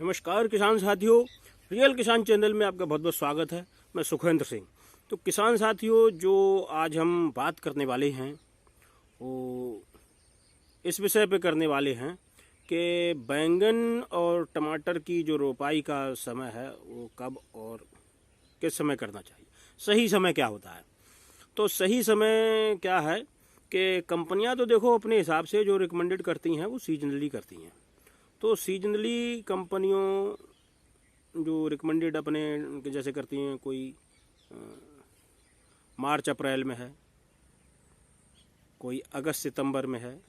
नमस्कार किसान साथियों, रियल किसान चैनल में आपका बहुत बहुत स्वागत है। मैं सुखेंद्र सिंह। तो किसान साथियों, जो आज हम बात करने वाले हैं वो इस विषय पे करने वाले हैं कि बैंगन और टमाटर की जो रोपाई का समय है वो कब और किस समय करना चाहिए, सही समय क्या होता है। तो सही समय क्या है कि कंपनियां तो देखो अपने हिसाब से जो रिकमेंडेड करती हैं वो सीजनली करती हैं। तो सीजनली कंपनियों जो रिकमेंडेड अपने जैसे करती हैं, कोई मार्च अप्रैल में है, कोई अगस्त सितंबर में है।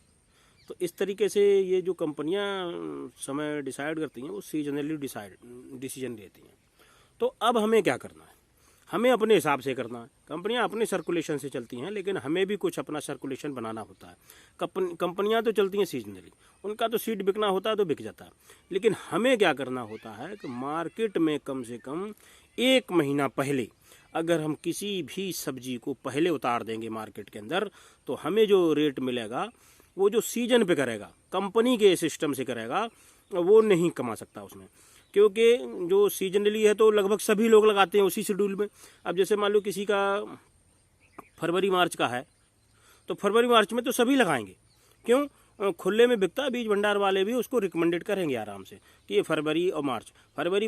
तो इस तरीके से ये जो कंपनियां समय डिसाइड करती हैं वो सीजनली डिसीजन लेती हैं। तो अब हमें क्या करना है, हमें अपने हिसाब से करना है। कंपनियां अपने सर्कुलेशन से चलती हैं, लेकिन हमें भी कुछ अपना सर्कुलेशन बनाना होता है। कंपनियां तो चलती हैं सीजनली, उनका तो सीड बिकना होता है तो बिक जाता है। लेकिन हमें क्या करना होता है कि मार्केट में कम से कम 1 महीना पहले अगर हम किसी भी सब्जी को पहले उतार देंगे मार्केट के अंदर, तो हमें जो रेट मिलेगा वो जो सीजन पे करेगा, कंपनी के सिस्टम से करेगा, वो नहीं कमा सकता उसमें। क्योंकि जो सीजनली है तो लगभग सभी लोग लगाते हैं उसी शेड्यूल में। अब जैसे मान लो किसी का फरवरी मार्च का है तो फरवरी मार्च में तो सभी लगाएंगे। क्यों? खुले में बिकता है, बीज भंडार वाले भी उसको रिकमेंडेड करेंगे आराम से कि ये फरवरी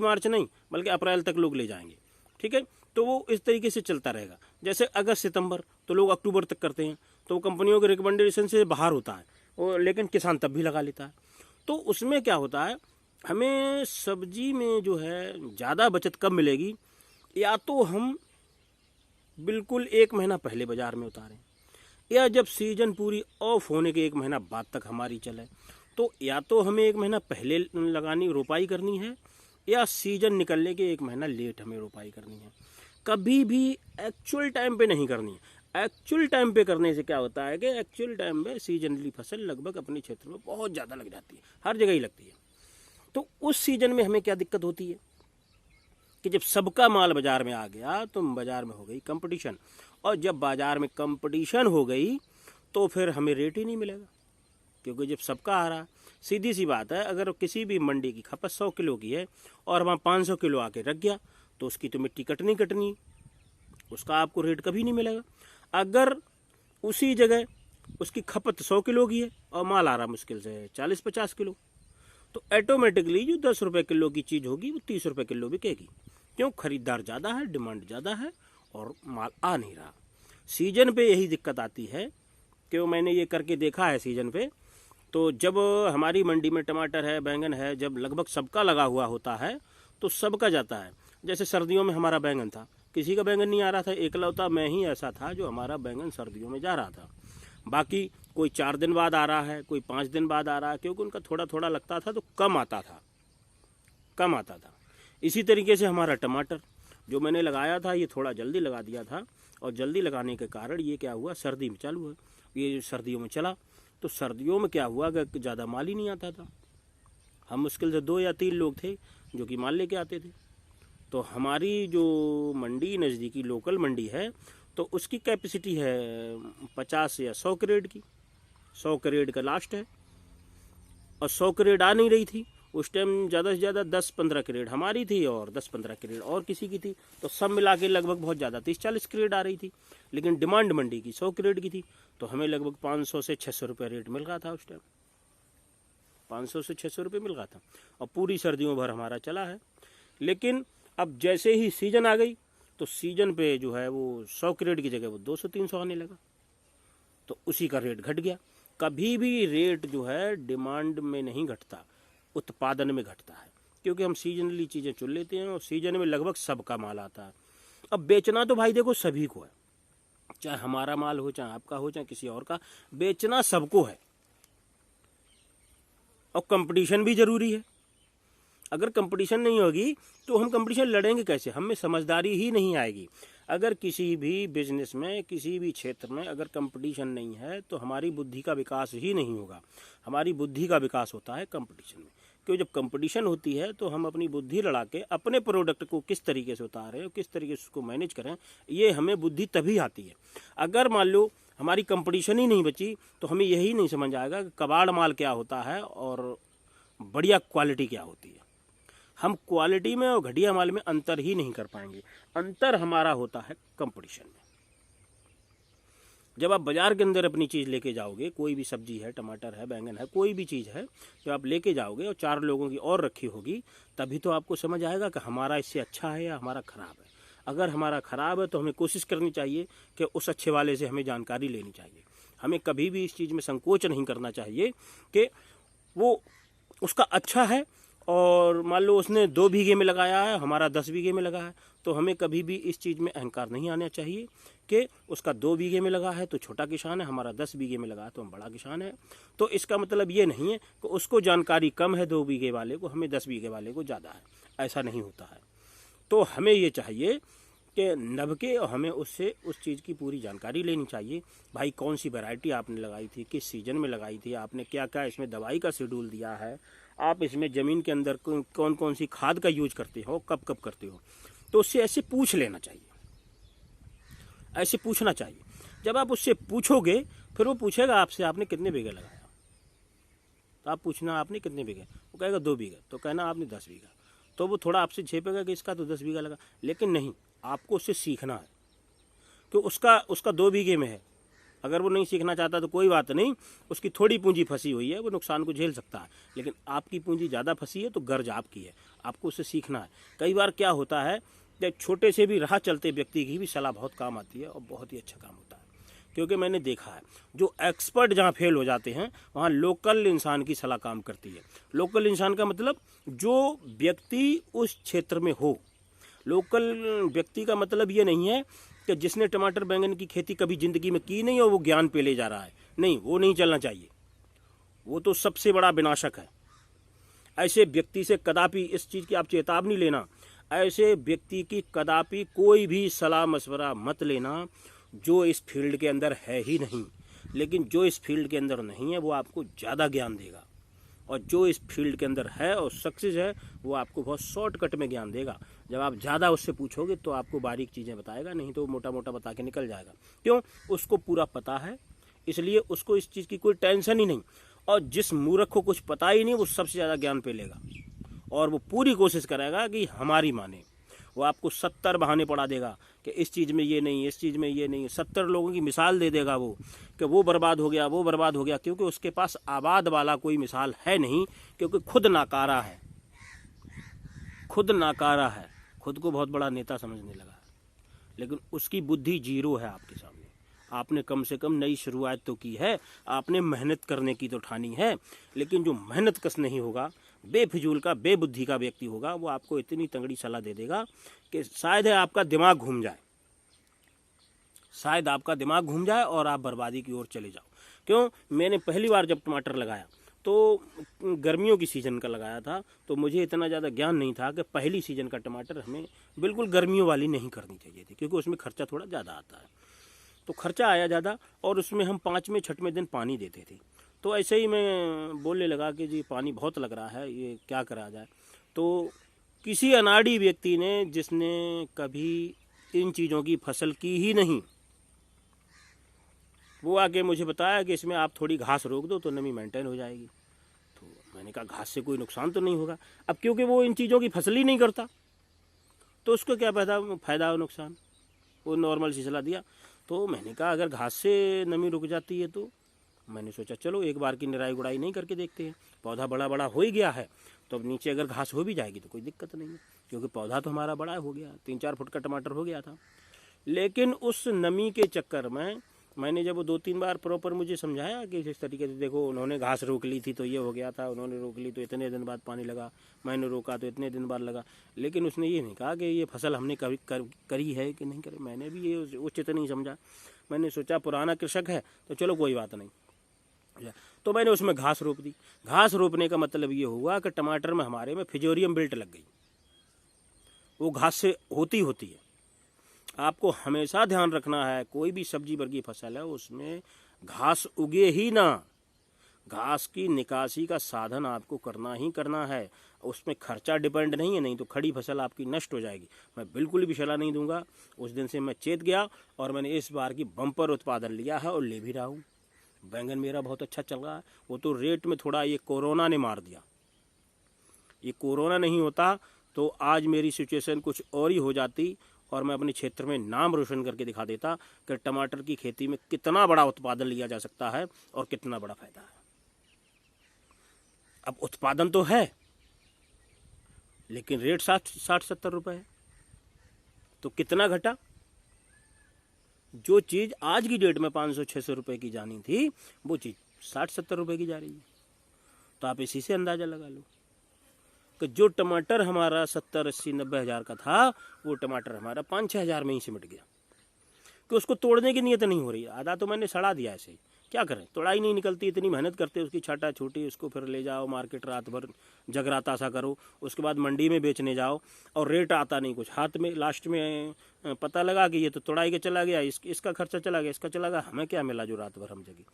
मार्च नहीं बल्कि अप्रैल तक लोग ले जाएंगे। ठीक है, तो वो इस तरीके से चलता रहेगा। जैसे अगस्त सितंबर तो लोग अक्टूबर तक करते हैं, तो वो कंपनियों के रिकमेंडेशन से बाहर होता है वो, लेकिन किसान तब भी लगा लेता है। तो उसमें क्या होता है, हमें सब्जी में जो है ज़्यादा बचत कब मिलेगी, या तो हम बिल्कुल 1 महीना पहले बाज़ार में उतारें, या जब सीजन पूरी ऑफ होने के 1 महीना बाद तक हमारी चले, तो या तो हमें 1 महीना पहले रोपाई करनी है, या सीजन निकलने के 1 महीना लेट हमें रोपाई करनी है। कभी भी एक्चुअल टाइम पे नहीं करनी है। एक्चुअल टाइम पे करने से क्या होता है कि एक्चुअल टाइम में सीजनली फसल लगभग अपने क्षेत्र में बहुत ज़्यादा लग जाती है, हर जगह ही लगती है। तो उस सीजन में हमें क्या दिक्कत होती है कि जब सबका माल बाजार में आ गया तो बाजार में हो गई कंपटीशन, और जब बाजार में कंपटीशन हो गई तो फिर हमें रेट ही नहीं मिलेगा। क्योंकि जब सबका आ रहा, सीधी सी बात है, अगर किसी भी मंडी की खपत 100 किलो की है और वहाँ 500 किलो आके रख गया तो उसकी तो मिट्टी कटनी, उसका आपको रेट कभी नहीं मिलेगा। अगर उसी जगह उसकी खपत 100 किलो की है और माल आ रहा मुश्किल से 40-50 किलो, तो ऑटोमेटिकली जो 10 रुपये किलो की चीज़ होगी वो 30 रुपये किलो बिकेगी। क्यों? खरीदार ज़्यादा है, डिमांड ज़्यादा है और माल आ नहीं रहा। सीजन पे यही दिक्कत आती है, क्यों मैंने ये करके देखा है सीजन पे। तो जब हमारी मंडी में टमाटर है, बैंगन है, जब लगभग सबका लगा हुआ होता है तो सबका जाता है। जैसे सर्दियों में हमारा बैंगन था, किसी का बैंगन नहीं आ रहा था, एकलौता मैं ही ऐसा था जो हमारा बैंगन सर्दियों में जा रहा था। बाकी कोई 4 दिन बाद आ रहा है, कोई 5 दिन बाद आ रहा है, क्योंकि उनका थोड़ा थोड़ा लगता था तो कम आता था। इसी तरीके से हमारा टमाटर जो मैंने लगाया था ये थोड़ा जल्दी लगा दिया था, और जल्दी लगाने के कारण ये क्या हुआ, सर्दी में चालू है, ये सर्दियों में चला, तो सर्दियों में क्या हुआ कि ज़्यादा माल ही नहीं आता था। हम मुश्किल से 2 या 3 लोग थे जो कि माल लेके आते थे। तो हमारी जो मंडी नज़दीकी लोकल मंडी है तो उसकी कैपेसिटी है 50 या 100 क्रेड की। 100 क्रेड का लास्ट है, और 100 क्रेड आ नहीं रही थी उस टाइम। ज़्यादा से ज़्यादा 10-15 क्रेड हमारी थी और 10-15 क्रेड और किसी की थी, तो सब मिला के लगभग बहुत ज़्यादा 30-40 क्रेड आ रही थी। लेकिन डिमांड मंडी की 100 क्रेड की थी, तो हमें लगभग 500 से 600 रुपये रेट मिल रहा था उस टाइम। 500 से 600 रुपये मिल रहा था, और पूरी सर्दियों भर हमारा चला है। लेकिन अब जैसे ही सीजन आ गई तो सीजन पे जो है वो 100 क्रेड की जगह वो 200-300 आने लगा, तो उसी का रेट घट गया। कभी भी रेट जो है डिमांड में नहीं घटता, उत्पादन में घटता है, क्योंकि हम सीजनली चीज़ें चुन लेते हैं और सीजन में लगभग सबका माल आता है। अब बेचना तो भाई देखो सभी को है, चाहे हमारा माल हो, चाहे आपका हो, चाहे किसी और का, बेचना सबको है। और कंपटीशन भी जरूरी है। अगर कंपटीशन नहीं होगी तो हम कंपटीशन लड़ेंगे कैसे, हम में समझदारी ही नहीं आएगी। अगर किसी भी बिजनेस में, किसी भी क्षेत्र में अगर कंपटीशन नहीं है तो हमारी बुद्धि का विकास ही नहीं होगा। हमारी बुद्धि का विकास होता है कंपटीशन में। क्यों? जब कंपटीशन होती है तो हम अपनी बुद्धि लड़ा के अपने प्रोडक्ट को किस तरीके से उतारें, किस तरीके से उसको मैनेज करें, ये हमें बुद्धि तभी आती है। अगर मान लो हमारी कंपटीशन ही नहीं बची तो हमें यही नहीं समझ आएगा कि कबाड़ माल क्या होता है और बढ़िया क्वालिटी क्या होती है। हम क्वालिटी में और घटिया माल में अंतर ही नहीं कर पाएंगे। अंतर हमारा होता है कंपटीशन में। जब आप बाज़ार के अंदर अपनी चीज़ लेके जाओगे, कोई भी सब्जी है, टमाटर है, बैंगन है, कोई भी चीज़ है, जब आप लेके जाओगे और 4 लोगों की और रखी होगी, तभी तो आपको समझ आएगा कि हमारा इससे अच्छा है या हमारा ख़राब है। अगर हमारा ख़राब है तो हमें कोशिश करनी चाहिए कि उस अच्छे वाले से हमें जानकारी लेनी चाहिए। हमें कभी भी इस चीज़ में संकोच नहीं करना चाहिए कि वो उसका अच्छा है और मान लो उसने 2 बीघे में लगाया है, हमारा 10 बीघे में लगा है, तो हमें कभी भी इस चीज़ में अहंकार नहीं आना चाहिए कि उसका 2 बीघे में लगा है तो छोटा किसान है, हमारा 10 बीघे में लगा है तो हम बड़ा किसान है। तो इसका मतलब ये नहीं है कि उसको जानकारी कम है 2 बीघे वाले को, हमें 10 बीघे वाले को ज़्यादा है, ऐसा नहीं होता है। तो हमें ये चाहिए कि नभ के और हमें उससे उस चीज़ की पूरी जानकारी लेनी चाहिए। भाई कौन सी वैरायटी आपने लगाई थी, किस सीजन में लगाई थी, आपने क्या क्या इसमें दवाई का शेड्यूल दिया है, आप इसमें ज़मीन के अंदर कौन कौन सी खाद का यूज करते हो, कब कब करते हो, तो उससे ऐसे पूछ लेना चाहिए, ऐसे पूछना चाहिए। जब आप उससे पूछोगे फिर वो पूछेगा आपसे आपने कितने बीघे लगाया, तो आप पूछना आपने कितने बीघे, वो कहेगा 2 बीघे, तो कहना आपने 10 बीघा, तो वो थोड़ा आपसे झेपेगा कि इसका तो 10 बीघा लगा। लेकिन नहीं, आपको उससे सीखना है कि उसका 2 बीघे में है। अगर वो नहीं सीखना चाहता तो कोई बात नहीं, उसकी थोड़ी पूंजी फंसी हुई है, वो नुकसान को झेल सकता है। लेकिन आपकी पूंजी ज़्यादा फंसी है तो गर्ज आपकी है, आपको उससे सीखना है। कई बार क्या होता है कि छोटे से भी राह चलते व्यक्ति की भी सलाह बहुत काम आती है और बहुत ही अच्छा काम होता है। क्योंकि मैंने देखा है जो एक्सपर्ट जहाँ फेल हो जाते हैं वहाँ लोकल इंसान की सलाह काम करती है। लोकल इंसान का मतलब जो व्यक्ति उस क्षेत्र में हो। लोकल व्यक्ति का मतलब ये नहीं है कि जिसने टमाटर बैंगन की खेती कभी ज़िंदगी में की नहीं और वो ज्ञान पे ले जा रहा है, नहीं, वो नहीं चलना चाहिए, वो तो सबसे बड़ा विनाशक है। ऐसे व्यक्ति से कदापि इस चीज़ की आप चेतावनी लेना, ऐसे व्यक्ति की कदापि कोई भी सलाह मशवरा मत लेना जो इस फील्ड के अंदर है ही नहीं। लेकिन जो इस फील्ड के अंदर नहीं है वो आपको ज़्यादा ज्ञान देगा, और जो इस फील्ड के अंदर है और सक्सेस है वो आपको बहुत शॉर्टकट में ज्ञान देगा। जब आप ज़्यादा उससे पूछोगे तो आपको बारीक चीज़ें बताएगा, नहीं तो मोटा मोटा बता के निकल जाएगा। क्यों? उसको पूरा पता है, इसलिए उसको इस चीज़ की कोई टेंशन ही नहीं। और जिस मूर्ख को कुछ पता ही नहीं वो सबसे ज़्यादा ज्ञान पे लेगा और वो पूरी कोशिश करेगा कि हमारी माने। वो आपको 70 बहाने पड़ा देगा कि इस चीज़ में ये नहीं, इस चीज़ में ये नहीं, 70 लोगों की मिसाल दे देगा वो कि वो बर्बाद हो गया, वो बर्बाद हो गया, क्योंकि उसके पास आबाद वाला कोई मिसाल है नहीं, क्योंकि खुद नाकारा है, खुद नाकारा है, खुद को बहुत बड़ा नेता समझने लगा है। लेकिन उसकी बुद्धि जीरो है आपके सामने। आपने कम से कम नई शुरुआत तो की है, आपने मेहनत करने की तो ठानी है, लेकिन जो मेहनत कश नहीं होगा, बेफिजूल का बेबुद्धि का व्यक्ति होगा, वो आपको इतनी तंगड़ी सलाह दे देगा कि शायद है आपका दिमाग घूम जाए, शायद आपका दिमाग घूम जाए और आप बर्बादी की ओर चले जाओ। क्यों? मैंने पहली बार जब टमाटर लगाया तो गर्मियों की सीज़न का लगाया था, तो मुझे इतना ज़्यादा ज्ञान नहीं था कि पहली सीज़न का टमाटर हमें बिल्कुल गर्मियों वाली नहीं करनी चाहिए थी, क्योंकि उसमें खर्चा थोड़ा ज़्यादा आता है। तो खर्चा आया ज़्यादा और उसमें हम 5वें 6वें दिन पानी देते थे। तो ऐसे ही मैं बोलने लगा कि जी पानी बहुत लग रहा है, ये क्या करा जाए। तो किसी अनाड़ी व्यक्ति ने, जिसने कभी इन चीज़ों की फसल की ही नहीं, वो आके मुझे बताया कि इसमें आप थोड़ी घास रोक दो तो नमी मेंटेन हो जाएगी। तो मैंने कहा घास से कोई नुकसान तो नहीं होगा। अब क्योंकि वो इन चीज़ों की फसल ही नहीं करता तो उसको क्या फ़ायदा और नुकसान, वो नॉर्मल सी सलाह दिया। तो मैंने कहा अगर घास से नमी रुक जाती है तो मैंने सोचा चलो एक बार की निराई गुड़ाई नहीं करके देखते हैं। पौधा बड़ा बड़ा हो ही गया है तो अब नीचे अगर घास हो भी जाएगी तो कोई दिक्कत नहीं है, क्योंकि पौधा तो हमारा बड़ा हो गया, 3-4 फुट का टमाटर हो गया था। लेकिन उस नमी के चक्कर में मैंने जब वो 2-3 बार प्रॉपर मुझे समझाया कि इस तरीके से देखो, उन्होंने घास रोक ली थी तो ये हो गया था, उन्होंने रोक ली तो इतने दिन बाद पानी लगा, मैंने रोका तो इतने दिन बाद लगा। लेकिन उसने ये नहीं कहा कि ये फसल हमने कभी करी है कि नहीं करी। मैंने भी ये उचित नहीं समझा। मैंने सोचा पुराना कृषक है तो चलो कोई बात नहीं, तो मैंने उसमें घास रोप दी। घास रोपने का मतलब ये हुआ कि टमाटर में हमारे में फिजोरियम बेल्ट लग गई, वो घास से होती है। आपको हमेशा ध्यान रखना है कोई भी सब्जी वर्गीय फसल है उसमें घास उगे ही ना, घास की निकासी का साधन आपको करना ही करना है। उसमें खर्चा डिपेंड नहीं है, नहीं तो खड़ी फसल आपकी नष्ट हो जाएगी। मैं बिल्कुल भी सलाह नहीं दूंगा। उस दिन से मैं चेत गया और मैंने इस बार की बम्पर उत्पादन लिया है और ले भी रहा हूँ। बैंगन मेरा बहुत अच्छा चल रहा है। वो तो रेट में थोड़ा ये कोरोना ने मार दिया, ये कोरोना नहीं होता तो आज मेरी सिचुएशन कुछ और ही हो जाती और मैं अपने क्षेत्र में नाम रोशन करके दिखा देता कि टमाटर की खेती में कितना बड़ा उत्पादन लिया जा सकता है और कितना बड़ा फायदा है। अब उत्पादन तो है लेकिन रेट 60-70 रुपए है, तो कितना घटा। जो चीज़ आज की डेट में 500-600 रुपए की जानी थी वो चीज़ 60-70 रुपए की जा रही है। तो आप इसी से अंदाज़ा लगा लो कि जो टमाटर हमारा 70-80-90 हज़ार का था वो टमाटर हमारा 5-6 हज़ार में ही सिमट गया कि उसको तोड़ने की नीयत नहीं हो रही। आधा तो मैंने सड़ा दिया ऐसे, क्या करें, तोड़ाई नहीं निकलती, इतनी मेहनत करते उसकी छाटा छूटी, उसको फिर ले जाओ मार्केट, रात भर जगराता सा करो, उसके बाद मंडी में बेचने जाओ और रेट आता नहीं कुछ हाथ में। लास्ट में पता लगा कि ये तो तोड़ाई के चला गया, इसका खर्चा चला गया, इसका चला गया, हमें क्या मिला जो रात भर हम जगी।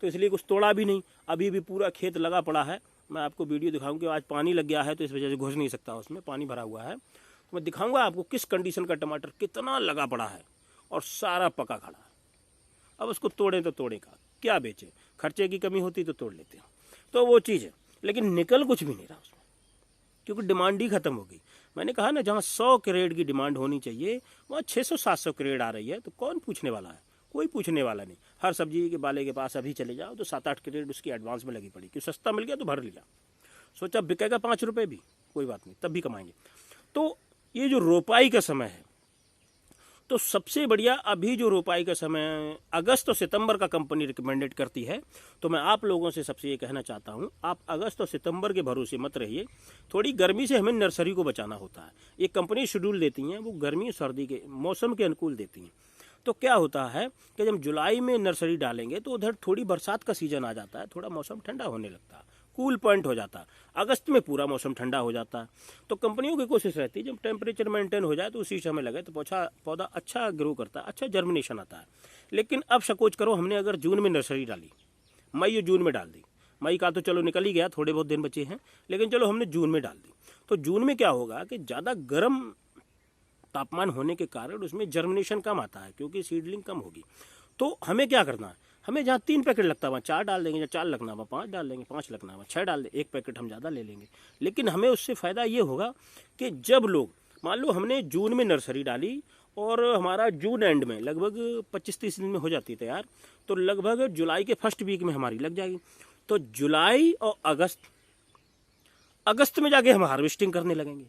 तो इसलिए कुछ तोड़ा भी नहीं, अभी भी पूरा खेत लगा पड़ा है। मैं आपको वीडियो दिखाऊंगी, आज पानी लग गया है तो इस वजह से घुस नहीं सकता, उसमें पानी भरा हुआ है। तो मैं दिखाऊंगा आपको किस कंडीशन का टमाटर कितना लगा पड़ा है और सारा पका खड़ा है। अब उसको तोड़ें तो तोड़ें का क्या, बेचें, खर्चे की कमी होती तो तोड़ लेते हैं, तो वो चीज़ है। लेकिन निकल कुछ भी नहीं रहा उसमें क्योंकि डिमांड ही खत्म हो गई। मैंने कहा ना, जहाँ 100 क्रेड की डिमांड होनी चाहिए वहाँ 600-700 क्रेड आ रही है, तो कौन पूछने वाला है, कोई पूछने वाला नहीं। हर सब्जी के वाले के पास अभी चले जाओ तो 7-8 क्रेड उसकी एडवांस में लगी पड़ी, क्यों सस्ता मिल गया तो भर लिया, सोचा बिकेगा 5 रुपये भी कोई बात नहीं, तब भी कमाएंगे। तो ये जो रोपाई का समय है, तो सबसे बढ़िया अभी जो रोपाई का समय अगस्त और सितंबर का कंपनी रिकमेंडेड करती है। तो मैं आप लोगों से सबसे ये कहना चाहता हूँ, आप अगस्त और सितंबर के भरोसे मत रहिए। थोड़ी गर्मी से हमें नर्सरी को बचाना होता है। ये कंपनी शेड्यूल देती हैं, वो गर्मी सर्दी के मौसम के अनुकूल देती हैं। तो क्या होता है कि जब जुलाई में नर्सरी डालेंगे तो उधर थोड़ी बरसात का सीजन आ जाता है, थोड़ा मौसम ठंडा होने लगता है, कूल पॉइंट हो जाता है। अगस्त में पूरा मौसम ठंडा हो जाता है। तो कंपनियों की कोशिश रहती है जब टेम्परेचर मेंटेन हो जाए तो उसी समय लगे तो पौधा अच्छा ग्रो करता है, अच्छा जर्मिनेशन आता है। लेकिन अब सकोच करो, हमने अगर जून में नर्सरी डाली, मई या जून में डाल दी, मई का तो चलो निकल ही गया, थोड़े बहुत दिन बचे हैं, लेकिन चलो हमने जून में डाल दी, तो जून में क्या होगा कि ज़्यादा गर्म तापमान होने के कारण उसमें जर्मिनेशन कम आता है क्योंकि सीडलिंग कम होगी। तो हमें क्या करना है, हमें जहाँ 3 पैकेट लगता है वहाँ 4 डाल देंगे, या 4 लगना वहाँ 5 डाल देंगे, 5 लगना वहाँ 6 डाल देंगे, 1 पैकेट हम ज़्यादा ले लेंगे। लेकिन हमें उससे फ़ायदा ये होगा कि जब लोग, मान लो हमने जून में नर्सरी डाली और हमारा जून एंड में लगभग 25-30 दिन में हो जाती है तैयार, तो लगभग जुलाई के फर्स्ट वीक में हमारी लग जाएगी। तो जुलाई और अगस्त में जाके हम हार्वेस्टिंग करने लगेंगे।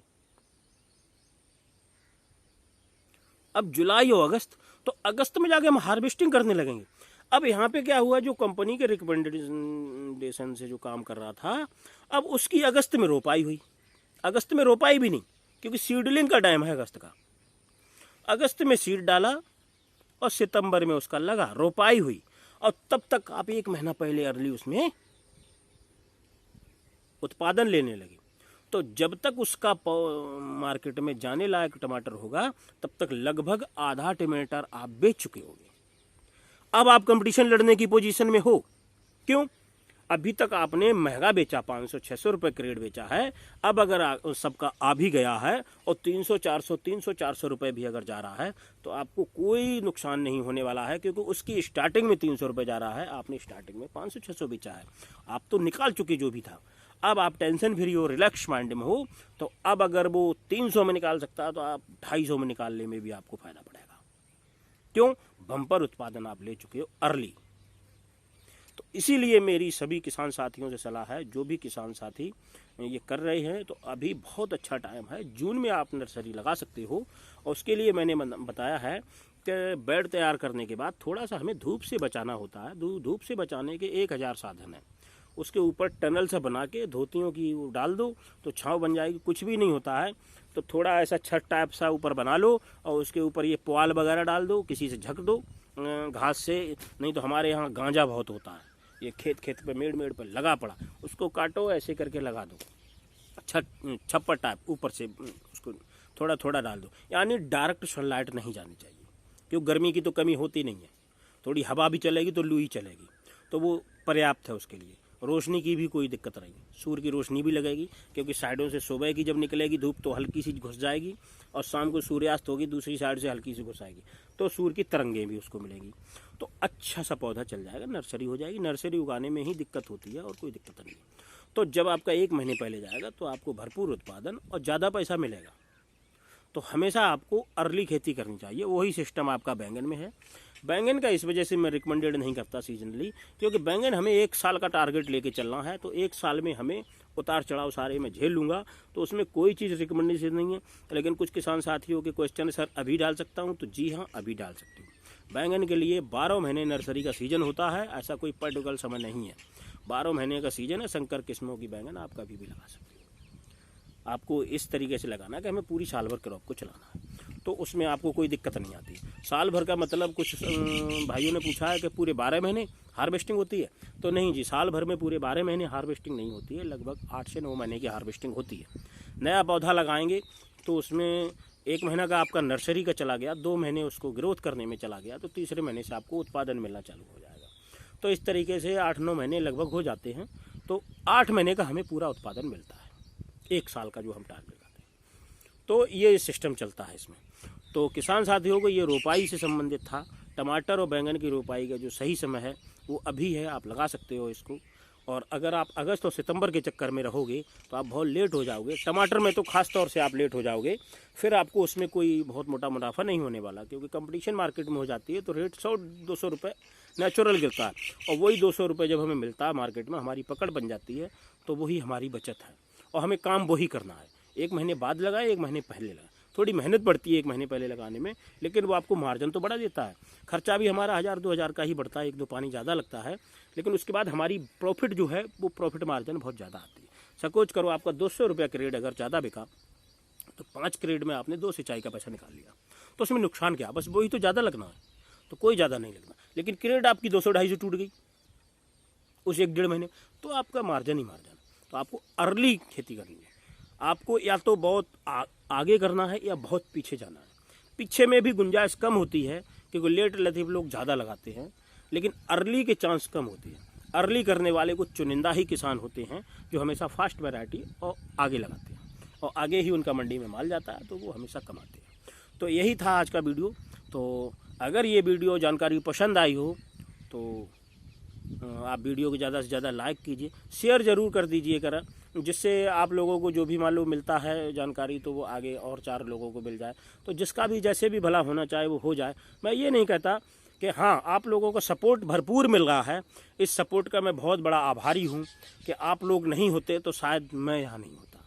अब जुलाई और अगस्त, तो अगस्त में जाके हम हार्वेस्टिंग करने लगेंगे। अब यहाँ पे क्या हुआ, जो कंपनी के रिकमेंडेशन से जो काम कर रहा था, अब उसकी अगस्त में रोपाई हुई। अगस्त में रोपाई भी नहीं क्योंकि सीडलिंग का टाइम है अगस्त का। अगस्त में सीड डाला और सितंबर में उसका लगा, रोपाई हुई, और तब तक आप 1 महीना पहले अर्ली उसमें उत्पादन लेने लगे। तो जब तक उसका मार्केट में जाने लायक टमाटर होगा तब तक लगभग आधा टमाटर आप बेच चुके होंगे। अब आप कंपटीशन लड़ने की पोजीशन में हो। क्यों? अभी तक आपने महंगा बेचा, 500-600 रुपये क्रेड बेचा है। अब अगर सबका आ भी गया है और 300-400 रुपये भी अगर जा रहा है तो आपको कोई नुकसान नहीं होने वाला है, क्योंकि उसकी स्टार्टिंग में 300 रुपये जा रहा है, आपने स्टार्टिंग में 500-600 बेचा है। आप तो निकाल चुके जो भी था। अब आप टेंशन फ्री हो, रिलैक्स माइंड में हो, तो अब अगर वो 300 में निकाल सकता है तो आप 250 में निकालने में भी आपको फायदा पड़ेगा। क्यों? बम्पर उत्पादन आप ले चुके हो अर्ली। तो इसीलिए मेरी सभी किसान साथियों से सलाह है, जो भी किसान साथी ये कर रहे हैं तो अभी बहुत अच्छा टाइम है, जून में आप नर्सरी लगा सकते हो। और उसके लिए मैंने बताया है कि बेड तैयार करने के बाद थोड़ा सा हमें धूप से बचाना होता है। धूप से बचाने के 1000 साधन है। उसके ऊपर टनल सा बना के धोतियों की वो डाल दो तो छाँव बन जाएगी, कुछ भी नहीं होता है। तो थोड़ा ऐसा छत टाइप सा ऊपर बना लो और उसके ऊपर ये पुआल वगैरह डाल दो, किसी से झक दो घास से, नहीं तो हमारे यहाँ गांजा बहुत होता है, ये खेत पे मेड़ पे लगा पड़ा, उसको काटो ऐसे करके लगा दो, छप्पर टाइप ऊपर से उसको थोड़ा थोड़ा डाल दो, यानी डायरेक्ट सनलाइट नहीं जानी चाहिए, क्योंकि गर्मी की तो कमी होती नहीं है। थोड़ी हवा भी चलेगी तो लू ही चलेगी, तो वो पर्याप्त है उसके लिए। रोशनी की भी कोई दिक्कत नहीं, सूर्य की रोशनी भी लगेगी, क्योंकि साइडों से सुबह की जब निकलेगी धूप तो हल्की सी घुस जाएगी, और शाम को सूर्यास्त होगी दूसरी साइड से हल्की सी घुस आएगी, तो सूर्य की तरंगें भी उसको मिलेंगी, तो अच्छा सा पौधा चल जाएगा, नर्सरी हो जाएगी। नर्सरी उगाने में ही दिक्कत होती है और कोई दिक्कत नहीं। तो जब आपका 1 महीने पहले जाएगा तो आपको भरपूर उत्पादन और ज़्यादा पैसा मिलेगा। तो हमेशा आपको अर्ली खेती करनी चाहिए, वही सिस्टम आपका बैंगन में है। बैंगन का इस वजह से मैं रिकमेंडेड नहीं करता सीजनली, क्योंकि बैंगन हमें 1 साल का टारगेट लेके चलना है, तो 1 साल में हमें उतार चढ़ाव सारे मैं झेल लूँगा, तो उसमें कोई चीज़ रिकमेंडेशन नहीं है। लेकिन कुछ किसान साथियों के क्वेश्चन है, सर अभी डाल सकता हूँ? तो जी हाँ, अभी डाल सकते हूँ। बैंगन के लिए 12 महीने नर्सरी का सीजन होता है, ऐसा कोई पर्टिकुलर समय नहीं है। 12 महीने का सीजन है। शंकर किस्मों की बैंगन आप कभी भी लगा सकते हो। आपको इस तरीके से लगाना है कि हमें पूरी साल भर क्रॉप को चलाना है, तो उसमें आपको कोई दिक्कत नहीं आती। साल भर का मतलब कुछ भाइयों ने पूछा है कि पूरे 12 महीने हार्वेस्टिंग होती है, तो नहीं जी, साल भर में पूरे 12 महीने हार्वेस्टिंग नहीं होती है, लगभग 8 से 9 महीने की हार्वेस्टिंग होती है। नया पौधा लगाएंगे तो उसमें 1 महीना का आपका नर्सरी का चला गया, 2 महीने उसको ग्रोथ करने में चला गया, तो तीसरे महीने से आपको उत्पादन मिलना चालू हो जाएगा। तो इस तरीके से 8-9 महीने लगभग हो जाते हैं, तो 8 महीने का हमें पूरा उत्पादन मिलता है, 1 साल का जो हम टारगेट लगाते हैं। तो ये सिस्टम चलता है इसमें। तो किसान साथियों को ये रोपाई से संबंधित था। टमाटर और बैंगन की रोपाई का जो सही समय है वो अभी है, आप लगा सकते हो इसको। और अगर आप अगस्त और सितंबर के चक्कर में रहोगे तो आप बहुत लेट हो जाओगे। टमाटर में तो खास तौर से आप लेट हो जाओगे, फिर आपको उसमें कोई बहुत मोटा मुनाफा नहीं होने वाला, क्योंकि कंपटीशन मार्केट में हो जाती है, तो रेट 100-200 रुपये नेचुरल गिरता है, और वही 200 रुपये जब हमें मिलता है मार्केट में, हमारी पकड़ बन जाती है, तो वही हमारी बचत है। और हमें काम वही करना है, 1 महीने बाद लगाए, 1 महीने पहले लगाए। थोड़ी मेहनत पड़ती है 1 महीने पहले लगाने में, लेकिन वो आपको मार्जिन तो बढ़ा देता है। खर्चा भी हमारा 1000-2000 का ही बढ़ता है, 1-2 पानी ज़्यादा लगता है, लेकिन उसके बाद हमारी प्रॉफिट जो है वो प्रॉफिट मार्जिन बहुत ज़्यादा आती है। सपोज करो आपका 200 रुपये क्रेड अगर ज़्यादा बिका, तो 5 क्रेड में आपने 2 सिंचाई का पैसा निकाल लिया, तो उसमें नुकसान क्या, बस वही तो ज़्यादा लगना है, तो कोई ज़्यादा नहीं लगना। लेकिन क्रेड आपकी 200-250 टूट गई उस 1-1.5 महीने, तो आपका मार्जिन ही मार्जिन। तो आपको अर्ली खेती करनी है, आपको या तो बहुत आगे करना है या बहुत पीछे जाना है। पीछे में भी गुंजाइश कम होती है, क्योंकि लेट लतीफ लोग ज़्यादा लगाते हैं, लेकिन अर्ली के चांस कम होती है। अर्ली करने वाले कुछ चुनिंदा ही किसान होते हैं जो हमेशा फास्ट वैरायटी और आगे लगाते हैं, और आगे ही उनका मंडी में माल जाता है, तो वो हमेशा कमाते हैं। तो यही था आज का वीडियो। तो अगर ये वीडियो जानकारी पसंद आई हो तो आप वीडियो को ज़्यादा से ज़्यादा लाइक कीजिए, शेयर ज़रूर कर दीजिए करा, जिससे आप लोगों को जो भी मालूम मिलता है जानकारी, तो वो आगे और 4 लोगों को मिल जाए। तो जिसका भी जैसे भी भला होना चाहे वो हो जाए। मैं ये नहीं कहता कि हाँ, आप लोगों को सपोर्ट भरपूर मिल रहा है, इस सपोर्ट का मैं बहुत बड़ा आभारी हूँ कि आप लोग नहीं होते तो शायद मैं यहाँ नहीं होता।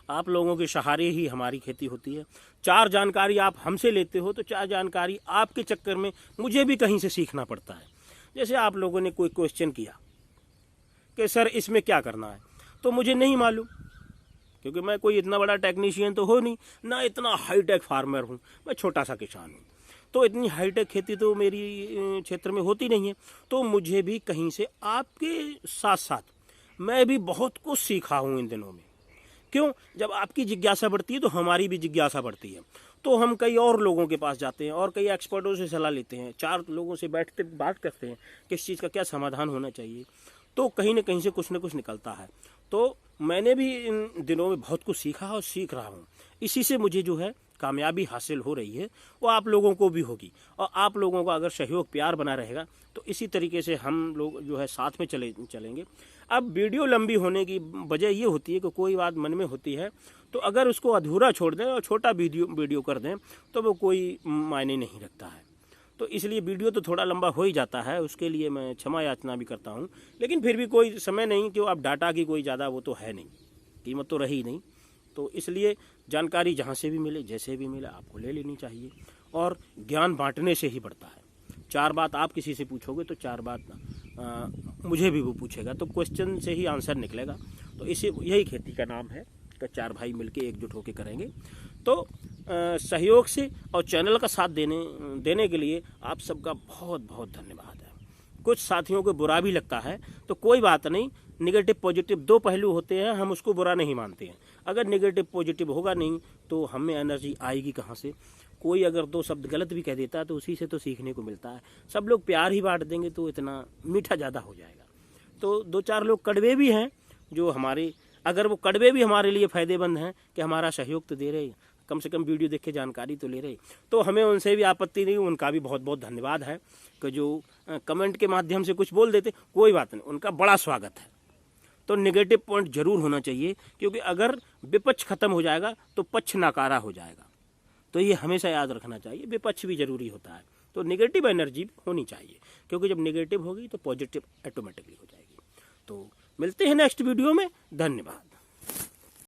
आप लोगों के सहारे ही हमारी खेती होती है। 4 जानकारी आप हमसे लेते हो, तो 4 जानकारी आपके चक्कर में मुझे भी कहीं से सीखना पड़ता है। जैसे आप लोगों ने कोई क्वेश्चन किया कि सर इसमें क्या करना है, तो मुझे नहीं मालूम, क्योंकि मैं कोई इतना बड़ा टेक्नीशियन तो हो नहीं, ना इतना हाईटेक फार्मर हूँ, मैं छोटा सा किसान हूँ। तो इतनी हाईटेक खेती तो मेरी क्षेत्र में होती नहीं है। तो मुझे भी कहीं से आपके साथ साथ मैं भी बहुत कुछ सीखा हूँ इन दिनों में। क्यों? जब आपकी जिज्ञासा बढ़ती है तो हमारी भी जिज्ञासा बढ़ती है, तो हम कई और लोगों के पास जाते हैं और कई एक्सपर्टों से सलाह लेते हैं, 4 लोगों से बैठते बात करते हैं किस चीज़ का क्या समाधान होना चाहिए, तो कहीं ना कहीं से कुछ न कुछ निकलता है। तो मैंने भी इन दिनों में बहुत कुछ सीखा और सीख रहा हूँ। इसी से मुझे जो है कामयाबी हासिल हो रही है, वो आप लोगों को भी होगी। और आप लोगों का अगर सहयोग प्यार बना रहेगा तो इसी तरीके से हम लोग जो है साथ में चलेंगे। अब वीडियो लंबी होने की वजह ये होती है कि कोई बात मन में होती है, तो अगर उसको अधूरा छोड़ दें और छोटा वीडियो कर दें तो वो कोई मायने नहीं रखता है। तो इसलिए वीडियो तो थोड़ा लंबा हो ही जाता है, उसके लिए मैं क्षमा याचना भी करता हूँ। लेकिन फिर भी कोई समय नहीं, क्यों, अब डाटा की कोई ज़्यादा वो तो है नहीं, कीमत तो रही नहीं। तो इसलिए जानकारी जहाँ से भी मिले, जैसे भी मिले, आपको ले लेनी चाहिए। और ज्ञान बांटने से ही बढ़ता है। 4 बात आप किसी से पूछोगे तो 4 बात मुझे भी वो पूछेगा, तो क्वेश्चन से ही आंसर निकलेगा। तो इसे यही खेती का नाम है कि 4 भाई मिलके एकजुट होकर करेंगे। तो सहयोग से और चैनल का साथ देने के लिए आप सबका बहुत बहुत धन्यवाद है। कुछ साथियों को बुरा भी लगता है, तो कोई बात नहीं, निगेटिव पॉजिटिव 2 पहलू होते हैं, हम उसको बुरा नहीं मानते हैं। अगर निगेटिव पॉजिटिव होगा नहीं तो हमें एनर्जी आएगी कहाँ से। कोई अगर 2 शब्द गलत भी कह देता है तो उसी से तो सीखने को मिलता है। सब लोग प्यार ही बांट देंगे तो इतना मीठा ज़्यादा हो जाएगा। तो 2-4 लोग कड़वे भी हैं जो हमारे, अगर वो कड़वे भी हमारे लिए फ़ायदेमंद हैं कि हमारा सहयोग तो दे रहे हैं, कम से कम वीडियो देख के जानकारी तो ले रहे, तो हमें उनसे भी आपत्ति नहीं, उनका भी बहुत बहुत धन्यवाद है कि जो कमेंट के माध्यम से कुछ बोल देते, कोई बात नहीं, उनका बड़ा स्वागत है। तो नेगेटिव पॉइंट जरूर होना चाहिए, क्योंकि अगर विपक्ष खत्म हो जाएगा तो पक्ष नाकारा हो जाएगा। तो ये हमेशा याद रखना चाहिए, विपक्ष भी जरूरी होता है। तो नेगेटिव एनर्जी होनी चाहिए, क्योंकि जब नेगेटिव होगी तो पॉजिटिव ऑटोमेटिकली हो जाएगी। तो मिलते हैं नेक्स्ट वीडियो में। धन्यवाद।